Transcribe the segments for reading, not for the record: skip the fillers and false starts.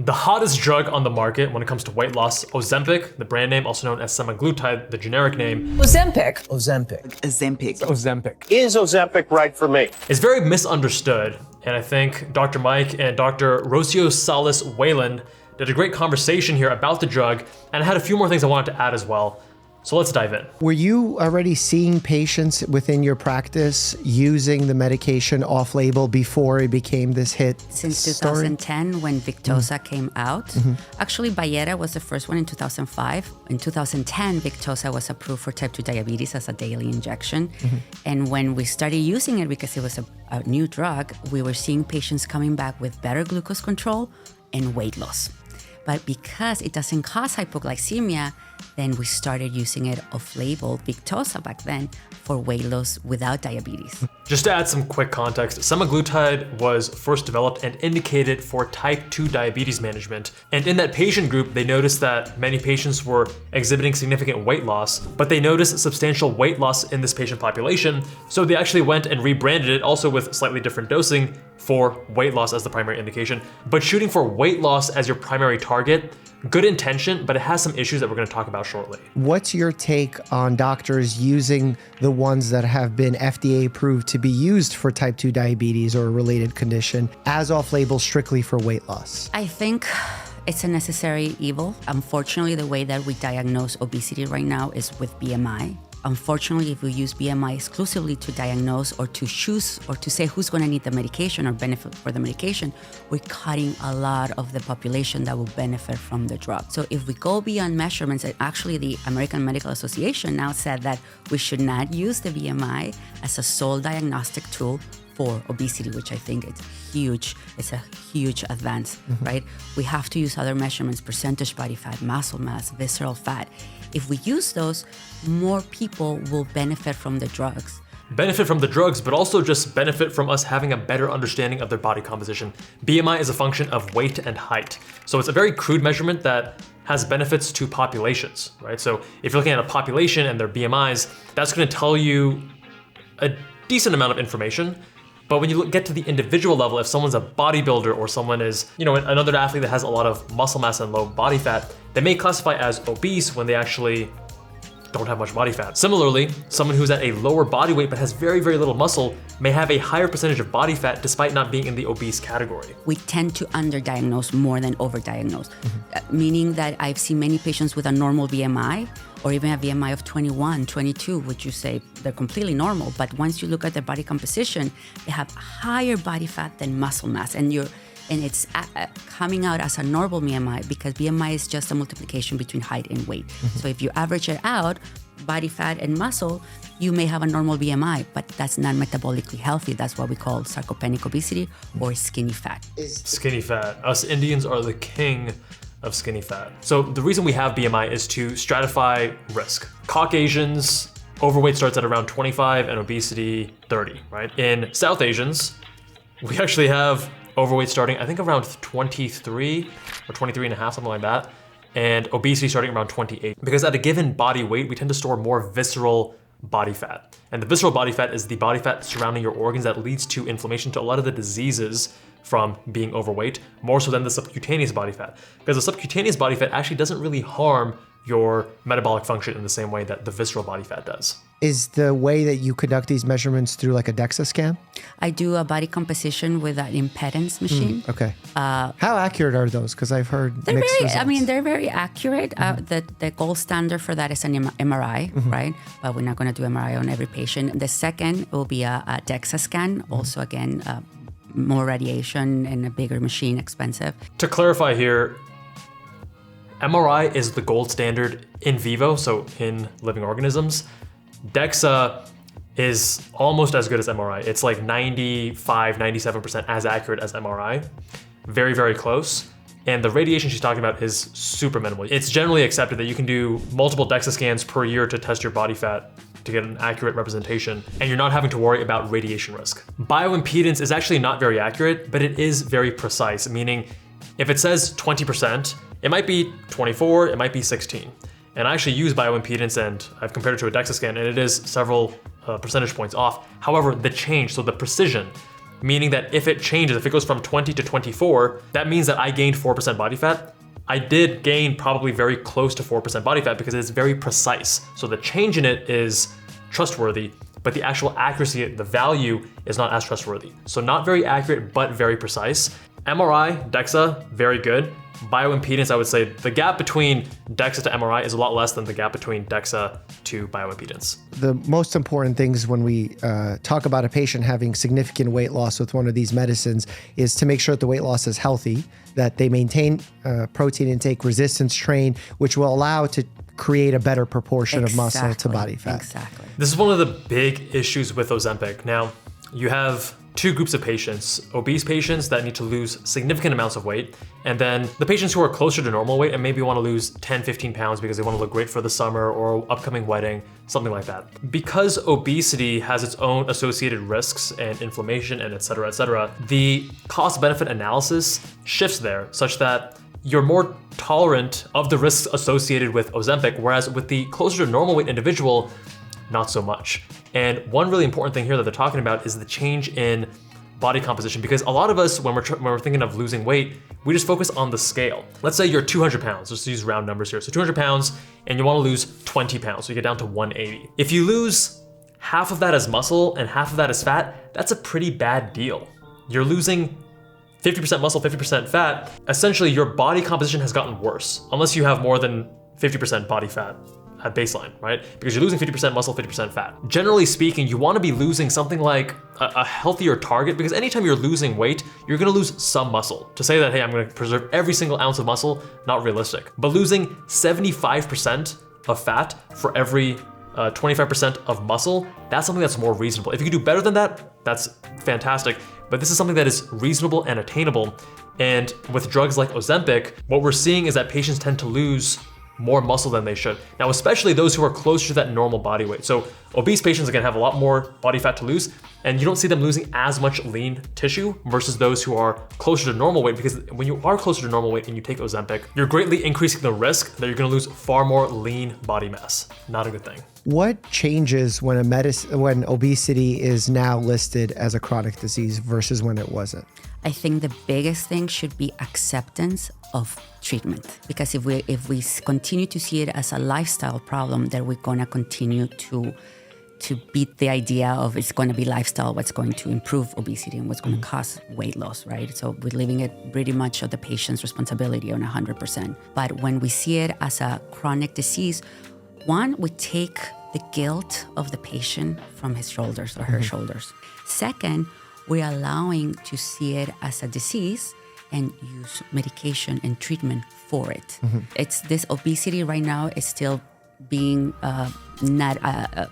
The hottest drug on the market when it comes to weight loss, Ozempic, the brand name, also known as semaglutide, the generic name. Ozempic. Is Ozempic right for me? Is very misunderstood. And I think Dr. Mike and Dr. Rocio Salas Whalen did a great conversation here about the drug. And I had a few more things I wanted to add as well. So let's dive in. Were you already seeing patients within your practice using the medication off-label before it became this hit? Since 2010, when Victoza came out. Actually, Bayera was the first one in 2005. In 2010, Victoza was approved for type 2 diabetes as a daily injection. And when we started using it, because it was a new drug, we were seeing patients coming back with better glucose control and weight loss. But because it doesn't cause hypoglycemia, then we started using it off-label, Victoza back then, for weight loss without diabetes. Just to add some quick context, semaglutide was first developed and indicated for type 2 diabetes management. And in that patient group, they noticed that many patients were exhibiting significant weight loss, but they noticed substantial weight loss in this patient population. So they actually went and rebranded it, also with slightly different dosing, for weight loss as the primary indication. But shooting for weight loss as your primary target, good intention, but it has some issues that we're going to talk about shortly. What's your take on doctors using the ones that have been FDA approved to be used for type 2 diabetes or a related condition as off-label strictly for weight loss? I think it's a necessary evil. Unfortunately, the way that we diagnose obesity right now is with BMI. Unfortunately, if we use BMI exclusively to diagnose or to choose or to say who's going to need the medication or benefit for the medication, we're cutting a lot of the population that will benefit from the drug. So if we go beyond measurements, and actually the American Medical Association now said that we should not use the BMI as a sole diagnostic tool for obesity, which I think it's huge. It's a huge advance, right? We have to use other measurements, percentage body fat, muscle mass, visceral fat. If we use those, more people will benefit from the drugs. Benefit from the drugs, but also just benefit from us having a better understanding of their body composition. BMI is a function of weight and height. So it's a very crude measurement that has benefits to populations, right? So if you're looking at a population and their BMIs, that's gonna tell you a decent amount of information. But when you get to the individual level, if someone's a bodybuilder or someone is, another athlete that has a lot of muscle mass and low body fat, they may classify as obese when they actually don't have much body fat. Similarly, someone who's at a lower body weight but has very, very little muscle may have a higher percentage of body fat despite not being in the obese category. We tend to underdiagnose more than overdiagnose, meaning that I've seen many patients with a normal BMI or even a BMI of 21, 22, which you say they're completely normal. But once you look at their body composition, they have higher body fat than muscle mass. And it's coming out as a normal BMI because BMI is just a multiplication between height and weight. So if you average it out, body fat and muscle, you may have a normal BMI, but that's not metabolically healthy. That's what we call sarcopenic obesity or skinny fat. Skinny fat. Us Indians are the king of skinny fat. So the reason we have BMI is to stratify risk. Caucasians, overweight starts at around 25 and obesity 30, right? In South Asians, we actually have overweight starting, I think around 23 or 23 and a half, something like that. And obesity starting around 28. Because at a given body weight, we tend to store more visceral body fat. And the visceral body fat is the body fat surrounding your organs that leads to inflammation, to a lot of the diseases from being overweight, more so than the subcutaneous body fat. Because the subcutaneous body fat actually doesn't really harm your metabolic function in the same way that the visceral body fat does. Is the way that you conduct these measurements through like a DEXA scan? I do a body composition with an impedance machine. Okay. How accurate are those? Because I've heard mixed results. They're very accurate. The gold standard for that is an MRI, right? But we're not going to do MRI on every patient. The second will be a DEXA scan. Also, again, more radiation and a bigger machine, expensive. To clarify here, MRI is the gold standard in vivo, so in living organisms. DEXA is almost as good as MRI. It's like 95, 97% as accurate as MRI. Very, very close. And the radiation she's talking about is super minimal. It's generally accepted that you can do multiple DEXA scans per year to test your body fat to get an accurate representation, and you're not having to worry about radiation risk. Bioimpedance is actually not very accurate, but it is very precise, meaning if it says 20%, it might be 24, it might be 16. And I actually use bioimpedance and I've compared it to a DEXA scan and it is several percentage points off. However, the change, so the precision, meaning that if it changes, if it goes from 20 to 24, that means that I gained 4% body fat. I did gain probably very close to 4% body fat because it's very precise. So the change in it is trustworthy, but the actual accuracy, the value is not as trustworthy. So not very accurate, but very precise. MRI, DEXA, very good. Bioimpedance, I would say the gap between DEXA to MRI is a lot less than the gap between DEXA to bioimpedance. The most important things when we talk about a patient having significant weight loss with one of these medicines is to make sure that the weight loss is healthy, that they maintain protein intake, resistance train, which will allow to create a better proportion of muscle to body fat. Exactly. This is one of the big issues with Ozempic. Now, you have two groups of patients: obese patients that need to lose significant amounts of weight, and then the patients who are closer to normal weight and maybe want to lose 10, 15 pounds because they want to look great for the summer or upcoming wedding, something like that. Because obesity has its own associated risks and inflammation and et cetera, the cost-benefit analysis shifts there such that you're more tolerant of the risks associated with Ozempic, whereas with the closer to normal weight individual, not so much. And one really important thing here that they're talking about is the change in body composition, because a lot of us, when we're thinking of losing weight, we just focus on the scale. Let's say you're 200 pounds, let's use round numbers here. So 200 pounds and you wanna lose 20 pounds, so you get down to 180. If you lose half of that as muscle and half of that as fat, that's a pretty bad deal. You're losing 50% muscle, 50% fat. Essentially, your body composition has gotten worse, unless you have more than 50% body fat at baseline, right? Because you're losing 50% muscle, 50% fat. Generally speaking, you wanna be losing something like a healthier target, because anytime you're losing weight, you're gonna lose some muscle. To say that, hey, I'm gonna preserve every single ounce of muscle, not realistic. But losing 75% of fat for every 25% of muscle, that's something that's more reasonable. If you can do better than that, that's fantastic. But this is something that is reasonable and attainable. And with drugs like Ozempic, what we're seeing is that patients tend to lose more muscle than they should. Now, especially those who are closer to that normal body weight. So obese patients are gonna have a lot more body fat to lose, and you don't see them losing as much lean tissue versus those who are closer to normal weight, because when you are closer to normal weight and you take Ozempic, you're greatly increasing the risk that you're gonna lose far more lean body mass. Not a good thing. What changes when when obesity is now listed as a chronic disease versus when it wasn't? I think the biggest thing should be acceptance of treatment, because if we continue to see it as a lifestyle problem, then we're gonna continue to beat the idea of it's gonna be lifestyle what's going to improve obesity and what's gonna cause weight loss, right? So we're leaving it pretty much of the patient's responsibility on 100%. But when we see it as a chronic disease, one, we take the guilt of the patient from his shoulders or her shoulders. Second, we're allowing to see it as a disease and use medication and treatment for it. It's this obesity right now is still being not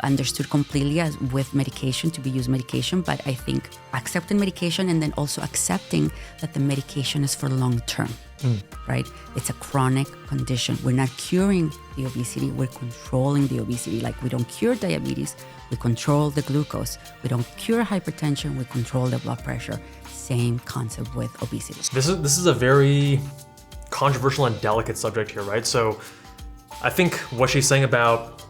understood completely as with medication, to be used medication, but I think accepting medication and then also accepting that the medication is for long term, right? It's a chronic condition. We're not curing the obesity, we're controlling the obesity. Like we don't cure diabetes, we control the glucose. We don't cure hypertension, we control the blood pressure. Same concept with obesity. This is a very controversial and delicate subject here, right? So I think what she's saying about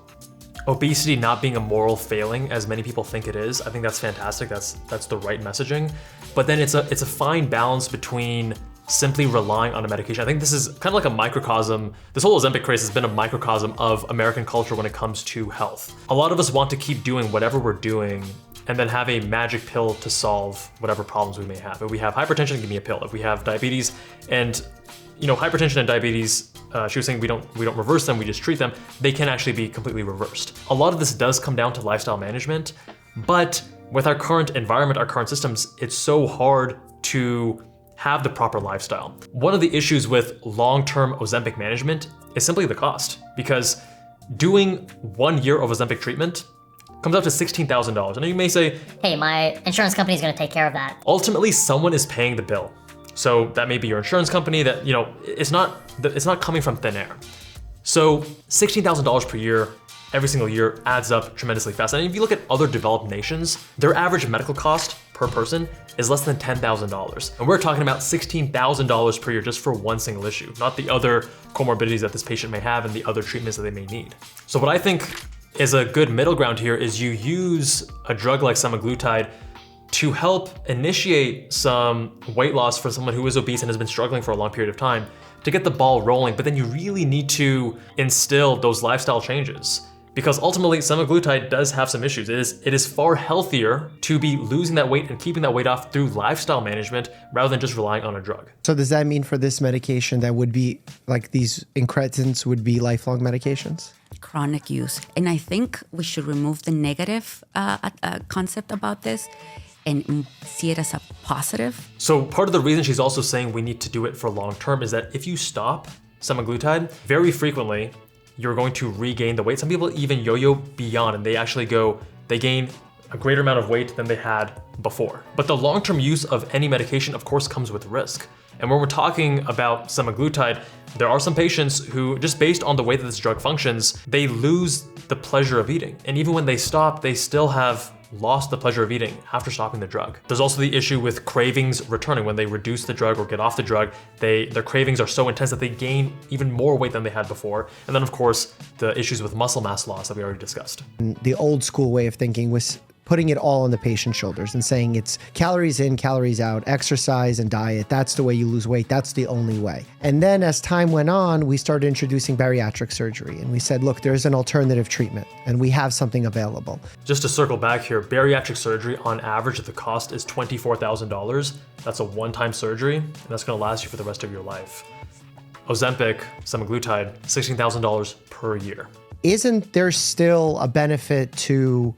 obesity not being a moral failing, as many people think it is, I think that's fantastic. That's the right messaging. But then it's a fine balance between simply relying on a medication. I think this is kind of like a microcosm. This whole Ozempic craze has been a microcosm of American culture when it comes to health. A lot of us want to keep doing whatever we're doing and then have a magic pill to solve whatever problems we may have. If we have hypertension, give me a pill. If we have diabetes, and hypertension and diabetes, she was saying we don't reverse them, we just treat them. They can actually be completely reversed. A lot of this does come down to lifestyle management, but with our current environment, our current systems, it's so hard to have the proper lifestyle. One of the issues with long-term Ozempic management is simply the cost, because doing 1 year of Ozempic treatment comes out to $16,000. And you may say, hey, my insurance company is gonna take care of that. Ultimately, someone is paying the bill. So that may be your insurance company, that it's not coming from thin air. So $16,000 per year, every single year, adds up tremendously fast. And if you look at other developed nations, their average medical cost per person is less than $10,000. And we're talking about $16,000 per year just for one single issue, not the other comorbidities that this patient may have and the other treatments that they may need. So what I think is a good middle ground here is you use a drug like semaglutide to help initiate some weight loss for someone who is obese and has been struggling for a long period of time, to get the ball rolling, but then you really need to instill those lifestyle changes. Because ultimately, semaglutide does have some issues. It is far healthier to be losing that weight and keeping that weight off through lifestyle management rather than just relying on a drug. So does that mean for this medication that would be like these incretins would be lifelong medications? Chronic use. And I think we should remove the negative concept about this and see it as a positive. So part of the reason she's also saying we need to do it for long term is that if you stop semaglutide, very frequently, you're going to regain the weight. Some people even yo-yo beyond and they gain a greater amount of weight than they had before. But the long-term use of any medication, of course, comes with risk. And when we're talking about semaglutide, there are some patients who, just based on the way that this drug functions, they lose the pleasure of eating. And even when they stop, they still have lost the pleasure of eating after stopping the drug. There's also the issue with cravings returning. When they reduce the drug or get off the drug, their cravings are so intense that they gain even more weight than they had before. And then of course, the issues with muscle mass loss that we already discussed. The old school way of thinking was putting it all on the patient's shoulders and saying it's calories in, calories out, exercise and diet. That's the way you lose weight. That's the only way. And then as time went on, we started introducing bariatric surgery. And we said, look, there's an alternative treatment and we have something available. Just to circle back here, bariatric surgery on average, the cost is $24,000. That's a one-time surgery, and that's gonna last you for the rest of your life. Ozempic, semaglutide, $16,000 per year. Isn't there still a benefit to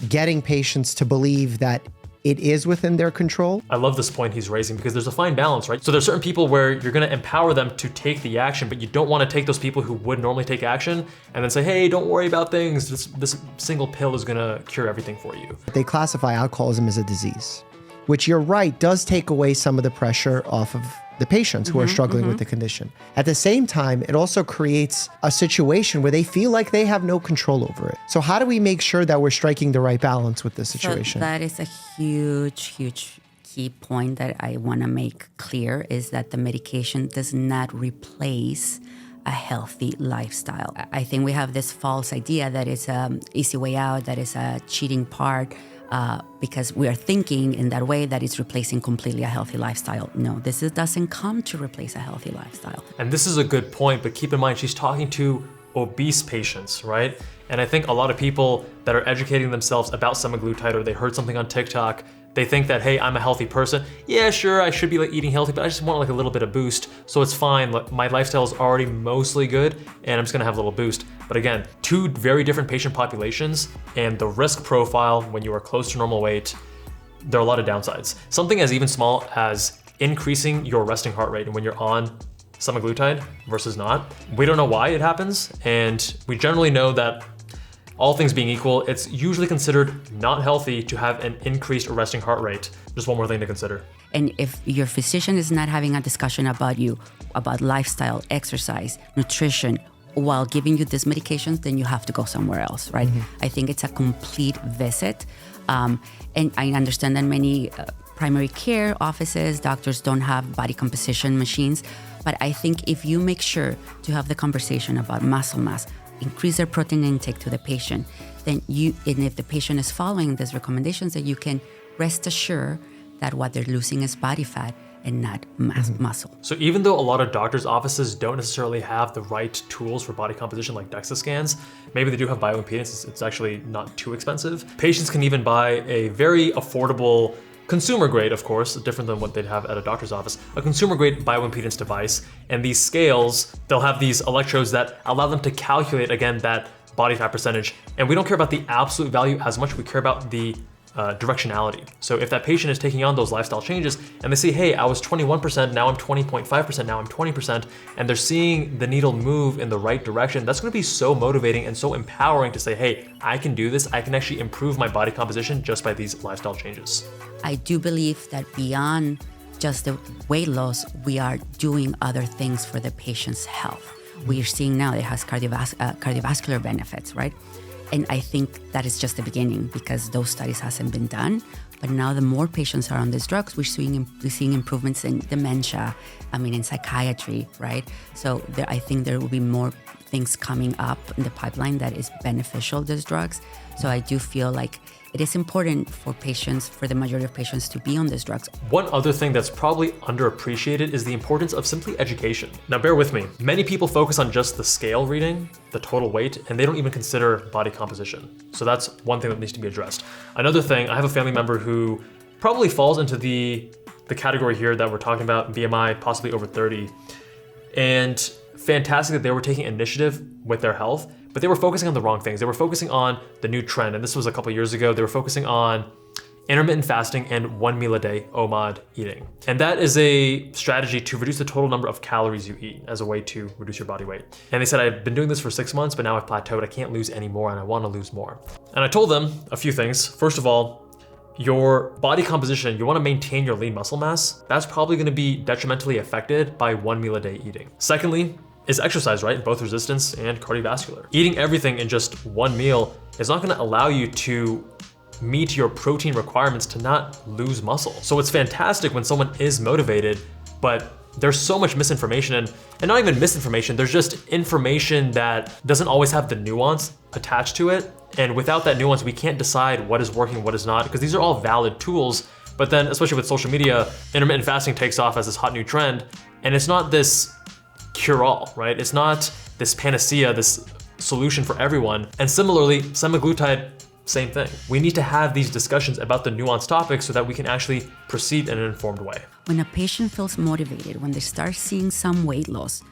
getting patients to believe that it is within their control? I love this point he's raising because there's a fine balance, right? So there's certain people where you're gonna empower them to take the action, but you don't wanna take those people who would normally take action and then say, hey, don't worry about things. This single pill is gonna cure everything for you. They classify alcoholism as a disease, which you're right, does take away some of the pressure off of the patients who are struggling with the condition. At the same time, it also creates a situation where they feel like they have no control over it. So how do we make sure that we're striking the right balance with this situation? So that is a huge key point that I want to make clear, is that the medication does not replace a healthy lifestyle. I think we have this false idea that it's an easy way out, that it's a cheating part, because we are thinking in that way that it's replacing completely a healthy lifestyle. No, doesn't come to replace a healthy lifestyle. And this is a good point, but keep in mind, she's talking to obese patients, right? And I think a lot of people that are educating themselves about semaglutide, or they heard something on TikTok, they think that, hey, I'm a healthy person. Yeah, sure, I should be like eating healthy, but I just want like a little bit of boost. So it's fine, my lifestyle is already mostly good and I'm just gonna have a little boost. But again, two very different patient populations, and the risk profile when you are close to normal weight, there are a lot of downsides. Something as even small as increasing your resting heart rate when you're on semaglutide versus not. We don't know why it happens, and we generally know that all things being equal, it's usually considered not healthy to have an increased resting heart rate. Just one more thing to consider. And if your physician is not having a discussion about you, about lifestyle, exercise, nutrition, while giving you these medications, then you have to go somewhere else, right? I think it's a complete visit. And I understand that many primary care offices, doctors don't have body composition machines, but I think if you make sure to have the conversation about muscle mass, increase their protein intake to the patient, then and if the patient is following these recommendations, then you can rest assured that what they're losing is body fat and not muscle. So even though a lot of doctors' offices don't necessarily have the right tools for body composition like DEXA scans, maybe they do have bioimpedance, it's actually not too expensive. Patients can even buy a very affordable consumer grade, of course, different than what they'd have at a doctor's office, a consumer grade bioimpedance device. And these scales, they'll have these electrodes that allow them to calculate, again, that body fat percentage. And we don't care about the absolute value as much, we care about the directionality. So if that patient is taking on those lifestyle changes and they say, hey, I was 21%, now I'm 20.5%, now I'm 20%, and they're seeing the needle move in the right direction, that's gonna be so motivating and so empowering to say, hey, I can do this, I can actually improve my body composition just by these lifestyle changes. I do believe that beyond just the weight loss, we are doing other things for the patient's health. We are seeing now it has cardiovascular benefits, right? And I think that is just the beginning, because those studies hasn't been done. But now the more patients are on these drugs, we're seeing improvements in dementia, in psychiatry, right? So I think there will be more things coming up in the pipeline that is beneficial, these drugs. So I do feel like it is important for patients, for the majority of patients, to be on these drugs. One other thing that's probably underappreciated is the importance of simply education. Now bear with me, many people focus on just the scale reading, the total weight, and they don't even consider body composition. So that's one thing that needs to be addressed. Another thing, I have a family member who probably falls into the category here that we're talking about, BMI, possibly over 30. And fantastic that they were taking initiative with their health, but they were focusing on the wrong things. They were focusing on the new trend, and this was a couple years ago. They were focusing on intermittent fasting and 1 meal a day, OMAD eating. And that is a strategy to reduce the total number of calories you eat as a way to reduce your body weight. And they said, I've been doing this for 6 months, but now I've plateaued. I can't lose any more, and I want to lose more. And I told them a few things. First of all, your body composition, you want to maintain your lean muscle mass. That's probably going to be detrimentally affected by 1 meal a day eating. Secondly, is exercise, right? Both resistance and cardiovascular. Eating everything in just one meal is not gonna allow you to meet your protein requirements to not lose muscle. So it's fantastic when someone is motivated, but there's so much misinformation and not even misinformation, there's just information that doesn't always have the nuance attached to it. And without that nuance, we can't decide what is working, what is not, because these are all valid tools. But then, especially with social media, intermittent fasting takes off as this hot new trend, and it's not this cure-all, right? It's not this panacea, this solution for everyone. And similarly, semaglutide, same thing. We need to have these discussions about the nuanced topics so that we can actually proceed in an informed way. When a patient feels motivated, when they start seeing some weight loss,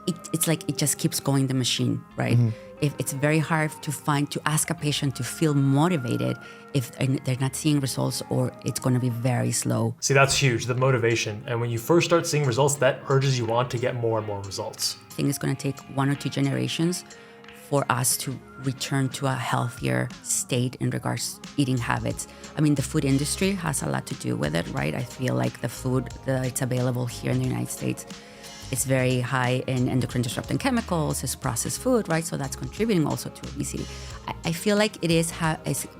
it's like it just keeps going the machine, right? If it's very hard to ask a patient to feel motivated if they're not seeing results, or it's going to be very slow. See, that's huge, the motivation. And when you first start seeing results, that urges you on to get more and more results. I think it's going to take 1 or 2 generations for us to return to a healthier state in regards to eating habits. I mean, the food industry has a lot to do with it, right? I feel like the food that's available here in the United States, it's very high in endocrine disrupting chemicals, it's processed food, right? So that's contributing also to obesity. I feel like it is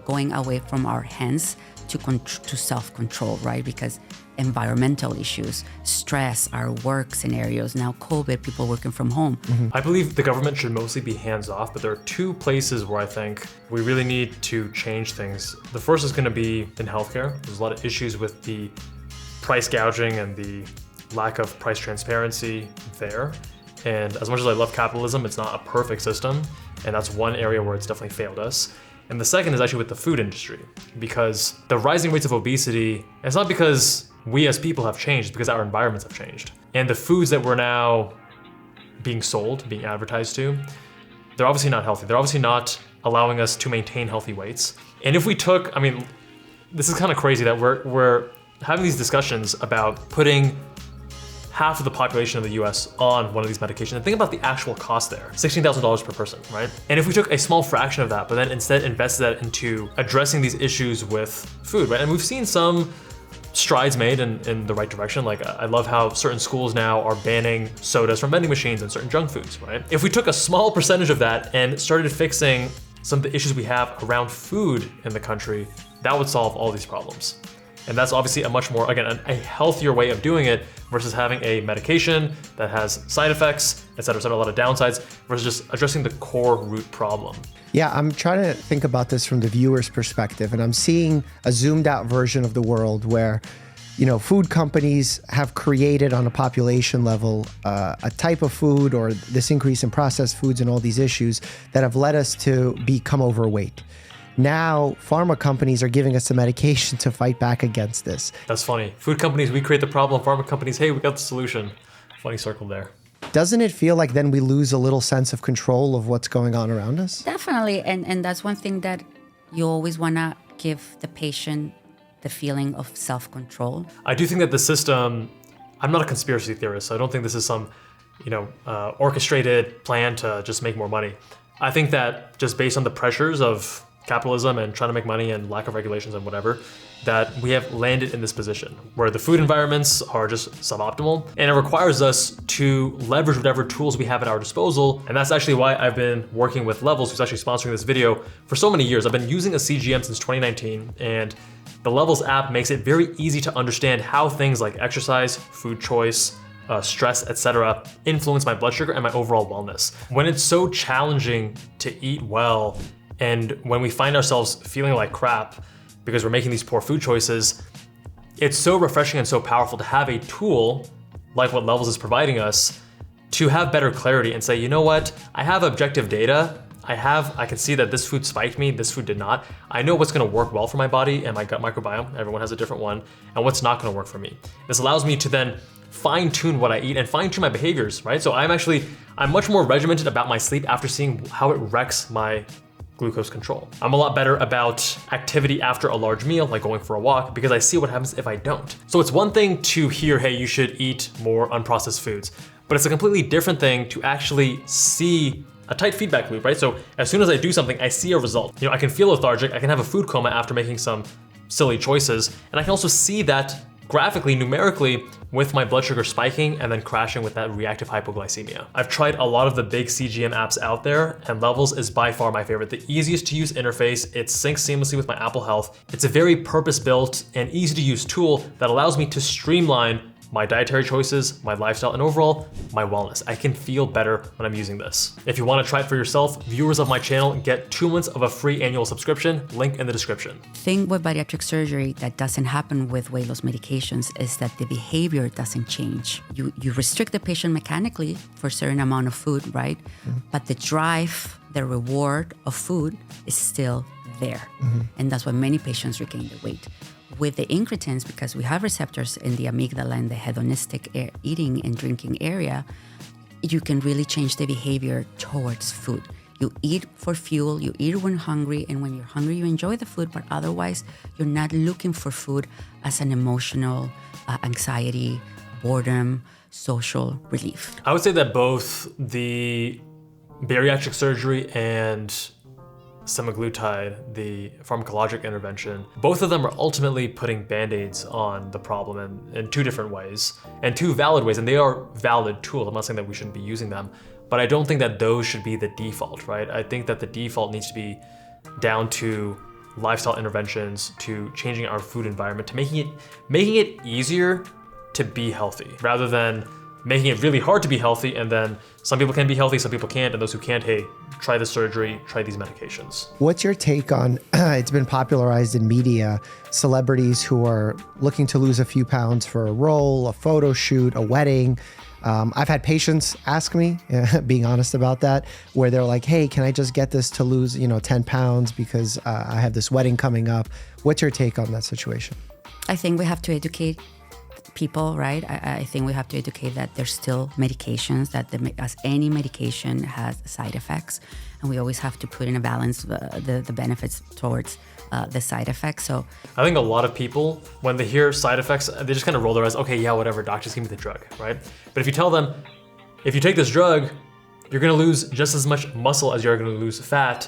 going away from our hands to self-control, right? Because environmental issues, stress, our work scenarios, now COVID, people working from home. I believe the government should mostly be hands-off, but there are 2 places where I think we really need to change things. The first is going to be in healthcare. There's a lot of issues with the price gouging and the lack of price transparency there. And as much as I love capitalism, it's not a perfect system. And that's one area where it's definitely failed us. And the second is actually with the food industry, because the rising rates of obesity, it's not because we as people have changed, it's because our environments have changed. And the foods that we're now being sold, being advertised to, they're obviously not healthy. They're obviously not allowing us to maintain healthy weights. And if we took, I mean, this is kind of crazy that we're having these discussions about putting half of the population of the US on one of these medications. And think about the actual cost there, $16,000 per person, right? And if we took a small fraction of that, but then instead invested that into addressing these issues with food, right? And we've seen some strides made in the right direction. Like, I love how certain schools now are banning sodas from vending machines and certain junk foods, right? If we took a small percentage of that and started fixing some of the issues we have around food in the country, that would solve all these problems. And that's obviously a much more, again, a healthier way of doing it versus having a medication that has side effects, et cetera, a lot of downsides, versus just addressing the core root problem. Yeah, I'm trying to think about this from the viewer's perspective, and I'm seeing a zoomed out version of the world where, you know, food companies have created on a population level a type of food, or this increase in processed foods and all these issues that have led us to become overweight. Now, pharma companies are giving us the medication to fight back against this. That's funny. Food companies, we create the problem. Pharma companies, hey, we got the solution. Funny circle there. Doesn't it feel like then we lose a little sense of control of what's going on around us? Definitely. And that's one thing that you always want to give the patient the feeling of self-control. I do think that the system, I'm not a conspiracy theorist, so I don't think this is some, orchestrated plan to just make more money. I think that just based on the pressures of capitalism and trying to make money and lack of regulations and whatever, that we have landed in this position where the food environments are just suboptimal, and it requires us to leverage whatever tools we have at our disposal. And that's actually why I've been working with Levels, who's actually sponsoring this video, for so many years. I've been using a CGM since 2019, and the Levels app makes it very easy to understand how things like exercise, food choice, stress, etc., influence my blood sugar and my overall wellness. When it's so challenging to eat well And when we find ourselves feeling like crap because we're making these poor food choices, it's so refreshing and so powerful to have a tool like what Levels is providing us to have better clarity and say, you know what, I have objective data. I can see that this food spiked me, this food did not. I know what's gonna work well for my body and my gut microbiome, everyone has a different one, and what's not gonna work for me. This allows me to then fine tune what I eat and fine tune my behaviors, right? So I'm much more regimented about my sleep after seeing how it wrecks my glucose control. I'm a lot better about activity after a large meal, like going for a walk, because I see what happens if I don't. So it's one thing to hear, hey, you should eat more unprocessed foods, but it's a completely different thing to actually see a tight feedback loop, right? So as soon as I do something, I see a result. I can feel lethargic, I can have a food coma after making some silly choices, and I can also see that graphically, numerically, with my blood sugar spiking and then crashing with that reactive hypoglycemia. I've tried a lot of the big CGM apps out there, and Levels is by far my favorite. The easiest to use interface, it syncs seamlessly with my Apple Health. It's a very purpose-built and easy to use tool that allows me to streamline my dietary choices, my lifestyle, and overall, my wellness. I can feel better when I'm using this. If you want to try it for yourself, viewers of my channel get 2 months of a free annual subscription, link in the description. The thing with bariatric surgery that doesn't happen with weight loss medications is that the behavior doesn't change. You restrict the patient mechanically for a certain amount of food, right? But the drive, the reward of food is still there. And that's why many patients regain the weight. With the incretins, because we have receptors in the amygdala and the hedonistic eating and drinking area, you can really change the behavior towards food. You eat for fuel, you eat when hungry, and when you're hungry, you enjoy the food, but otherwise, you're not looking for food as an emotional anxiety, boredom, social relief. I would say that both the bariatric surgery and semaglutide, the pharmacologic intervention, both of them are ultimately putting band-aids on the problem in two different ways, and two valid ways, and they are valid tools. I'm not saying that we shouldn't be using them, but I don't think that those should be the default, right? I think that the default needs to be down to lifestyle interventions, to changing our food environment, to making it easier to be healthy, rather than making it really hard to be healthy, and then some people can be healthy, some people can't, and those who can't, hey, try the surgery, try these medications. What's your take on, it's been popularized in media, celebrities who are looking to lose a few pounds for a role, a photo shoot, a wedding. I've had patients ask me, being honest about that, where they're like, hey, can I just get this to lose, 10 pounds because I have this wedding coming up? What's your take on that situation? I think we have to educate people, right? I think we have to educate that there's still medications, that as any medication has side effects, and we always have to put in a balance the benefits towards the side effects. So I think a lot of people, when they hear side effects, they just kind of roll their eyes, okay, yeah, whatever, doc, just give me the drug, right? But if you tell them, if you take this drug, you're gonna lose just as much muscle as you're gonna lose fat,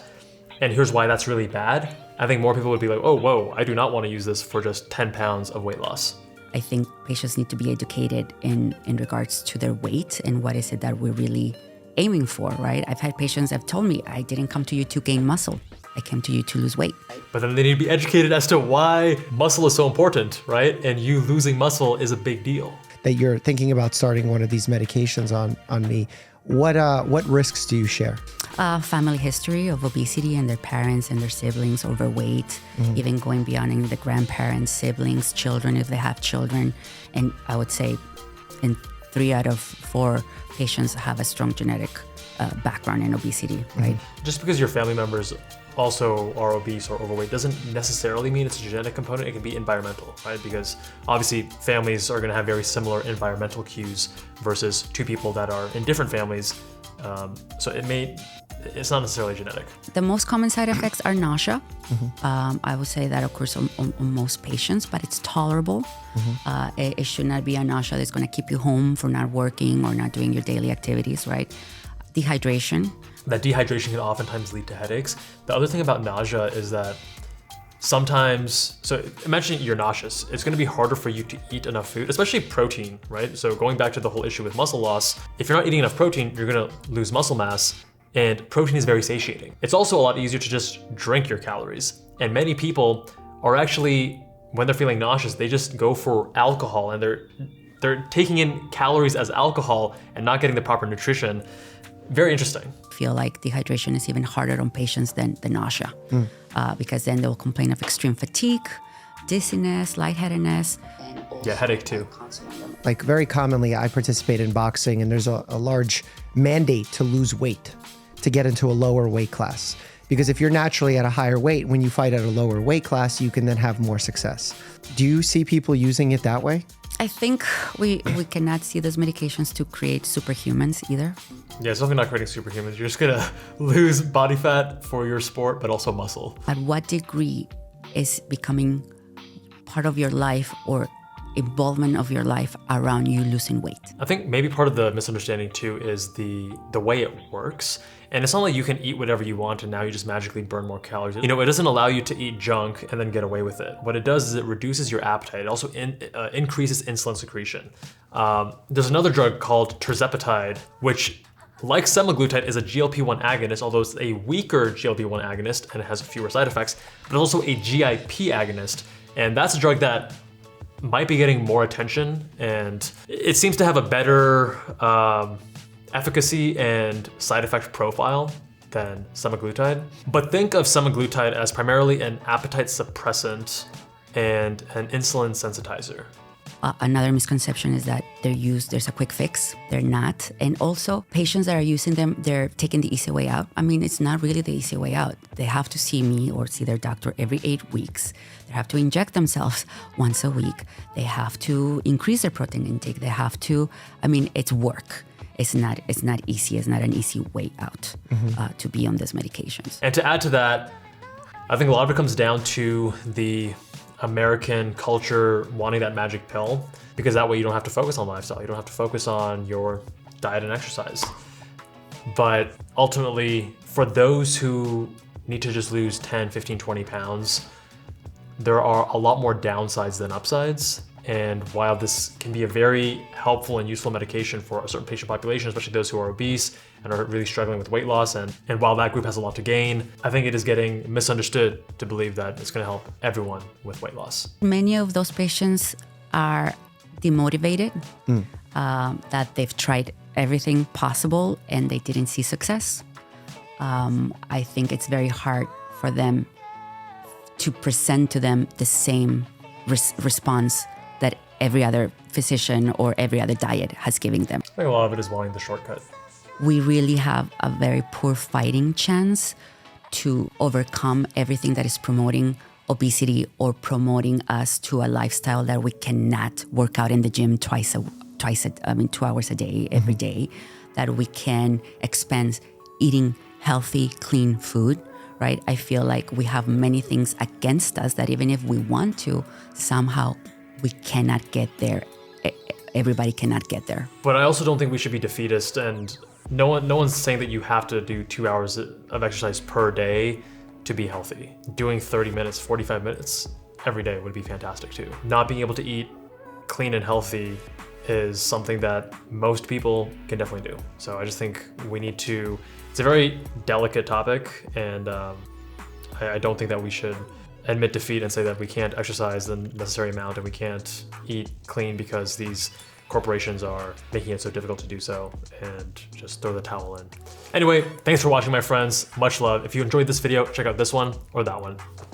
and here's why that's really bad, I think more people would be like, oh, whoa, I do not wanna use this for just 10 pounds of weight loss. I think patients need to be educated in regards to their weight and what is it that we're really aiming for, right? I've had patients that have told me, I didn't come to you to gain muscle. I came to you to lose weight. But then they need to be educated as to why muscle is so important, right? And you losing muscle is a big deal. That you're thinking about starting one of these medications on me. What risks do you share? Family history of obesity and their parents and their siblings, overweight, even going beyond in the grandparents, siblings, children, if they have children. And I would say in 3 out of 4 patients have a strong genetic background in obesity, right? Just because your family members also are obese or overweight doesn't necessarily mean it's a genetic component. It can be environmental, right? Because obviously families are going to have very similar environmental cues versus two people that are in different families. So it's not necessarily genetic. The most common side effects are nausea. I would say that occurs on most patients, but it's tolerable. It should not be a nausea that's going to keep you home from not working or not doing your daily activities, right? Dehydration. That dehydration can oftentimes lead to headaches. The other thing about nausea is that sometimes, so imagine you're nauseous. It's gonna be harder for you to eat enough food, especially protein, right? So going back to the whole issue with muscle loss, if you're not eating enough protein, you're gonna lose muscle mass, and protein is very satiating. It's also a lot easier to just drink your calories. And many people are actually, when they're feeling nauseous, they just go for alcohol, and they're taking in calories as alcohol and not getting the proper nutrition. Very interesting. I feel like dehydration is even harder on patients than the nausea because then they'll complain of extreme fatigue, dizziness, lightheadedness. Yeah, headache too. Like very commonly, I participate in boxing and there's a large mandate to lose weight, to get into a lower weight class. Because if you're naturally at a higher weight, when you fight at a lower weight class, you can then have more success. Do you see people using it that way? I think we cannot see those medications to create superhumans either. Yeah, it's definitely not creating superhumans. You're just gonna lose body fat for your sport, but also muscle. At what degree is becoming part of your life or involvement of your life around you losing weight? I think maybe part of the misunderstanding too is the way it works. And it's not like you can eat whatever you want and now you just magically burn more calories. You know, it doesn't allow you to eat junk and then get away with it. What it does is it reduces your appetite. It also increases insulin secretion. There's another drug called tirzepatide, which, like semaglutide, is a GLP-1 agonist, although it's a weaker GLP-1 agonist and it has fewer side effects, but it's also a GIP agonist. And that's a drug that might be getting more attention, and it seems to have a better efficacy and side effect profile than semaglutide. But think of semaglutide as primarily an appetite suppressant and an insulin sensitizer. Another misconception is that there's a quick fix. They're not. And also, patients that are using them, they're taking the easy way out. I mean, it's not really the easy way out. They have to see me or see their doctor every 8 weeks. They have to inject themselves once a week. They have to increase their protein intake. They have to, I mean, it's work. It's not easy. It's not an easy way out to be on these medications. And to add to that, I think a lot of it comes down to the American culture wanting that magic pill, because that way you don't have to focus on lifestyle. You don't have to focus on your diet and exercise. But ultimately, for those who need to just lose 10, 15, 20 pounds, there are a lot more downsides than upsides. And while this can be a very helpful and useful medication for a certain patient population, especially those who are obese and are really struggling with weight loss, and while that group has a lot to gain, I think it is getting misunderstood to believe that it's going to help everyone with weight loss. Many of those patients are demotivated, that they've tried everything possible and they didn't see success. I think it's very hard for them to present to them the same response that every other physician or every other diet has given them. I think a lot of it is wanting the shortcut. We really have a very poor fighting chance to overcome everything that is promoting obesity or promoting us to a lifestyle that we cannot work out in the gym 2 hours a day, every day, that we can expend eating healthy, clean food, right? I feel like we have many things against us that even if we want to, somehow we cannot get there. Everybody cannot get there. But I also don't think we should be defeatist, and no one's saying that you have to do 2 hours of exercise per day to be healthy. Doing 30 minutes, 45 minutes every day would be fantastic too. Not being able to eat clean and healthy is something that most people can definitely do. So I just think we need to, it's a very delicate topic, and I don't think that we should admit defeat and say that we can't exercise the necessary amount and we can't eat clean because these corporations are making it so difficult to do so, and just throw the towel in. Anyway, thanks for watching, my friends. Much love. If you enjoyed this video, check out this one or that one.